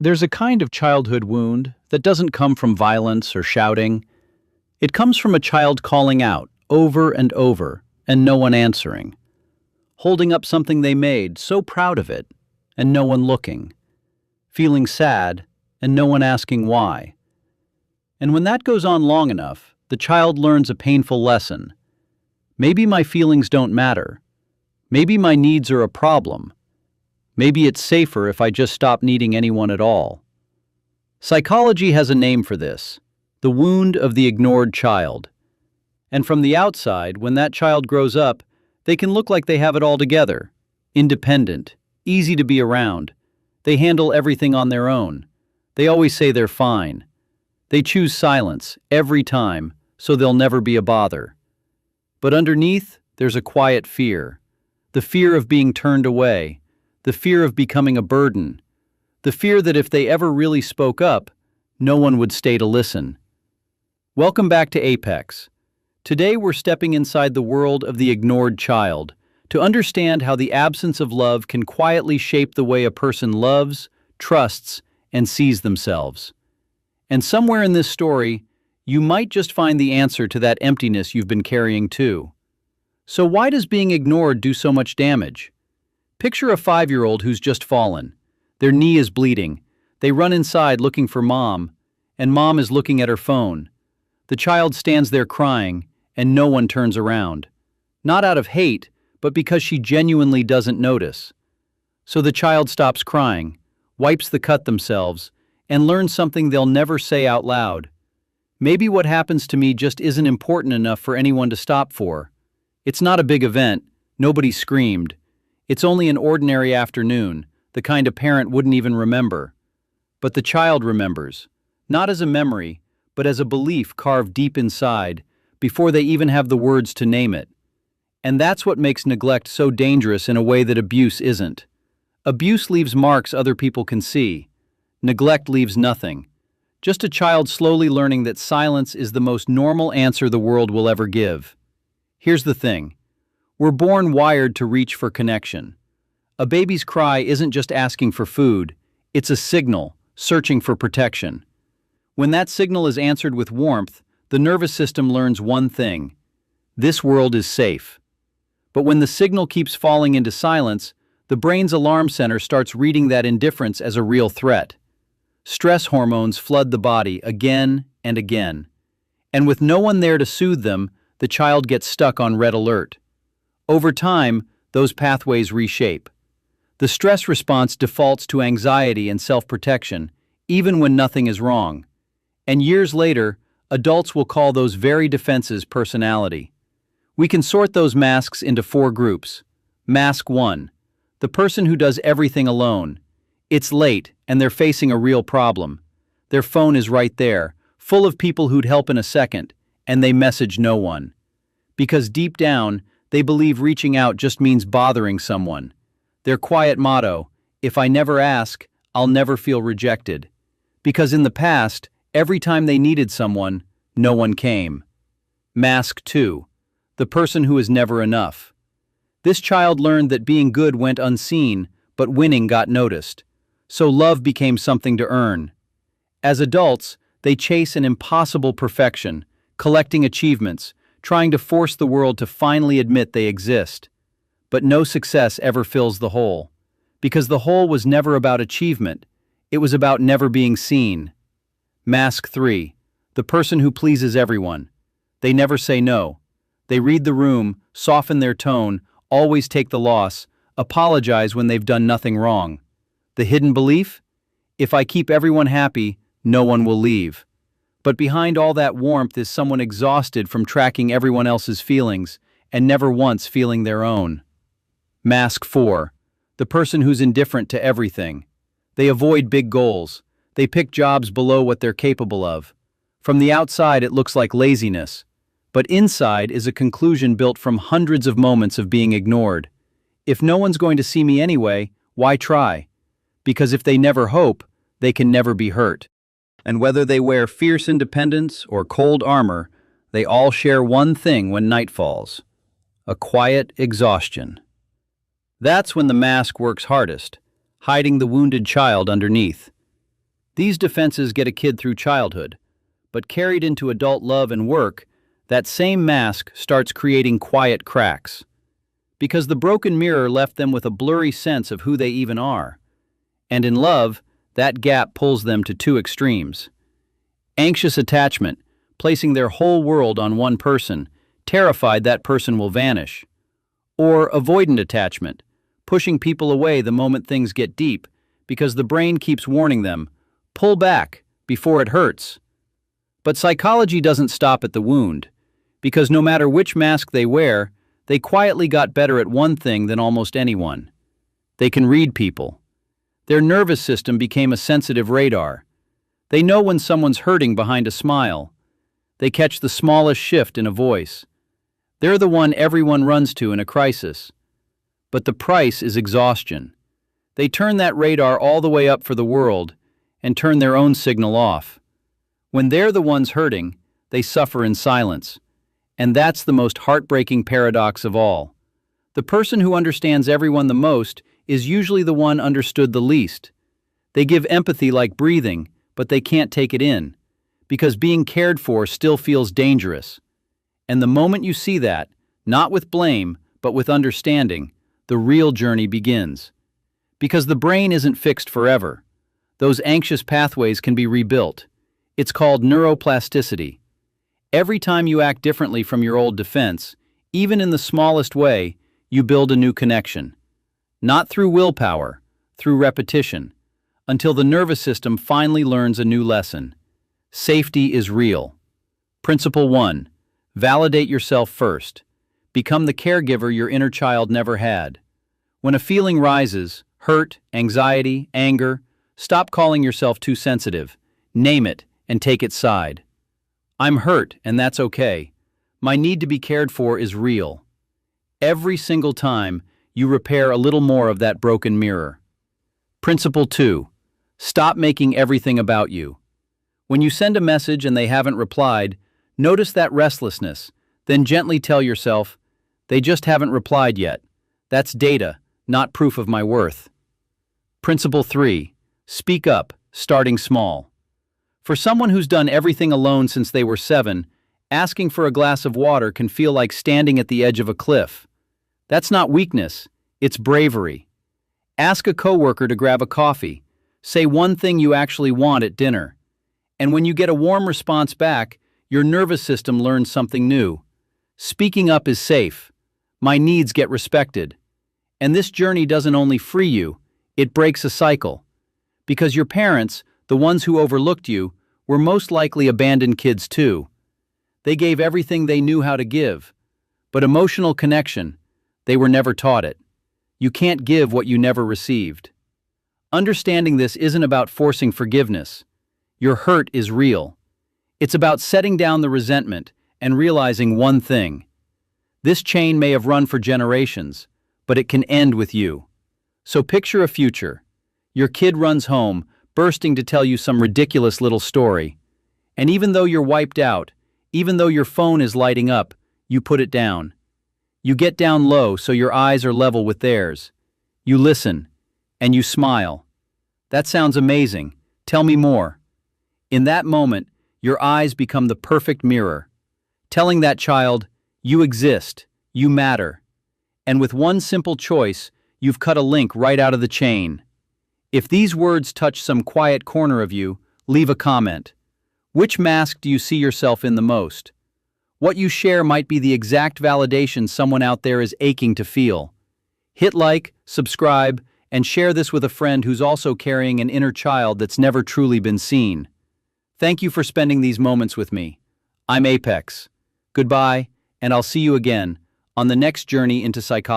There's a kind of childhood wound that doesn't come from violence or shouting. It comes from a child calling out, over and no one answering. Holding up something they made, so proud of it, and no one looking. Feeling sad, and no one asking why. And when that goes on long enough, the child learns a painful lesson. Maybe my feelings don't matter. Maybe my needs are a problem. Maybe it's safer if I just stop needing anyone at all. Psychology has a name for this, the wound of the ignored child. And from the outside, when that child grows up, they can look like they have it all together. Independent, easy to be around. They handle everything on their own. They always say they're fine. They choose silence every time, so they'll never be a bother. But underneath, there's a quiet fear. The fear of being turned away. The fear of becoming a burden. The fear that if they ever really spoke up, no one would stay to listen. Welcome back to Apex. Today we're stepping inside the world of the ignored child to understand how the absence of love can quietly shape the way a person loves, trusts, and sees themselves. And somewhere in this story, you might just find the answer to that emptiness you've been carrying too. So why does being ignored do so much damage? Picture a 5-year-old who's just fallen. Their knee is bleeding. They run inside looking for mom, and mom is looking at her phone. The child stands there crying, and no one turns around. Not out of hate, but because she genuinely doesn't notice. So the child stops crying, wipes the cut themselves, and learns something they'll never say out loud. Maybe what happens to me just isn't important enough for anyone to stop for. It's not a big event, nobody screamed. It's only an ordinary afternoon, the kind a parent wouldn't even remember. But the child remembers, not as a memory, but as a belief carved deep inside, before they even have the words to name it. And that's what makes neglect so dangerous in a way that abuse isn't. Abuse leaves marks other people can see. Neglect leaves nothing. Just a child slowly learning that silence is the most normal answer the world will ever give. Here's the thing. We're born wired to reach for connection. A baby's cry isn't just asking for food, it's a signal, searching for protection. When that signal is answered with warmth, the nervous system learns one thing: this world is safe. But when the signal keeps falling into silence, the brain's alarm center starts reading that indifference as a real threat. Stress hormones flood the body again and again. And with no one there to soothe them, the child gets stuck on red alert. Over time, those pathways reshape. The stress response defaults to anxiety and self-protection, even when nothing is wrong. And years later, adults will call those very defenses personality. We can sort those masks into 4 groups. Mask 1. The person who does everything alone. It's late, and they're facing a real problem. Their phone is right there, full of people who'd help in a second, and they message no one. Because deep down, they believe reaching out just means bothering someone. Their quiet motto, if I never ask, I'll never feel rejected. Because in the past, every time they needed someone, no one came. Mask 2. The person who is never enough. This child learned that being good went unseen, but winning got noticed. So love became something to earn. As adults, they chase an impossible perfection, collecting achievements, trying to force the world to finally admit they exist. But no success ever fills the hole. Because the hole was never about achievement, it was about never being seen. Mask 3. The person who pleases everyone. They never say no. They read the room, soften their tone, always take the loss, apologize when they've done nothing wrong. The hidden belief? If I keep everyone happy, no one will leave. But behind all that warmth is someone exhausted from tracking everyone else's feelings and never once feeling their own. Mask 4. The person who's indifferent to everything. They avoid big goals. They pick jobs below what they're capable of. From the outside, it looks like laziness. But inside is a conclusion built from hundreds of moments of being ignored. If no one's going to see me anyway, why try? Because if they never hope, they can never be hurt. And whether they wear fierce independence or cold armor, they all share one thing when night falls: a quiet exhaustion. That's when the mask works hardest, hiding the wounded child underneath. These defenses get a kid through childhood, but carried into adult love and work, that same mask starts creating quiet cracks. Because the broken mirror left them with a blurry sense of who they even are. And in love, that gap pulls them to two extremes. Anxious attachment, placing their whole world on one person, terrified that person will vanish. Or avoidant attachment, pushing people away the moment things get deep, because the brain keeps warning them, pull back before it hurts. But psychology doesn't stop at the wound, because no matter which mask they wear, they quietly got better at one thing than almost anyone. They can read people. Their nervous system became a sensitive radar. They know when someone's hurting behind a smile. They catch the smallest shift in a voice. They're the one everyone runs to in a crisis. But the price is exhaustion. They turn that radar all the way up for the world and turn their own signal off. When they're the ones hurting, they suffer in silence. And that's the most heartbreaking paradox of all. The person who understands everyone the most is usually the one understood the least. They give empathy like breathing, but they can't take it in, because being cared for still feels dangerous. And the moment you see that, not with blame, but with understanding, the real journey begins. Because the brain isn't fixed forever. Those anxious pathways can be rebuilt. It's called neuroplasticity. Every time you act differently from your old defense, even in the smallest way, you build a new connection. Not through willpower, through repetition, until the nervous system finally learns a new lesson. Safety is real. Principle 1. Validate yourself first. Become the caregiver your inner child never had. When a feeling rises, hurt, anxiety, anger, stop calling yourself too sensitive. Name it and take its side. I'm hurt, and that's okay. My need to be cared for is real. Every single time, you repair a little more of that broken mirror. Principle 2. Stop making everything about you. When you send a message and they haven't replied, notice that restlessness, then gently tell yourself, they just haven't replied yet. That's data, not proof of my worth. Principle 3. Speak up, starting small. For someone who's done everything alone since they were 7, asking for a glass of water can feel like standing at the edge of a cliff. That's not weakness, it's bravery. Ask a coworker to grab a coffee. Say one thing you actually want at dinner. And when you get a warm response back, your nervous system learns something new. Speaking up is safe. My needs get respected. And this journey doesn't only free you, it breaks a cycle. Because your parents, the ones who overlooked you, were most likely abandoned kids too. They gave everything they knew how to give. But emotional connection, they were never taught it. You can't give what you never received. Understanding this isn't about forcing forgiveness. Your hurt is real. It's about setting down the resentment and realizing one thing. This chain may have run for generations, but it can end with you. So picture a future. Your kid runs home, bursting to tell you some ridiculous little story. And even though you're wiped out, even though your phone is lighting up, you put it down. You get down low so your eyes are level with theirs. You listen, and you smile. That sounds amazing. Tell me more. In that moment, your eyes become the perfect mirror, telling that child, you exist, you matter. And with one simple choice, you've cut a link right out of the chain. If these words touch some quiet corner of you, leave a comment. Which mask do you see yourself in the most? What you share might be the exact validation someone out there is aching to feel. Hit like, subscribe, and share this with a friend who's also carrying an inner child that's never truly been seen. Thank you for spending these moments with me. I'm Apex. Goodbye, and I'll see you again on the next journey into psychology.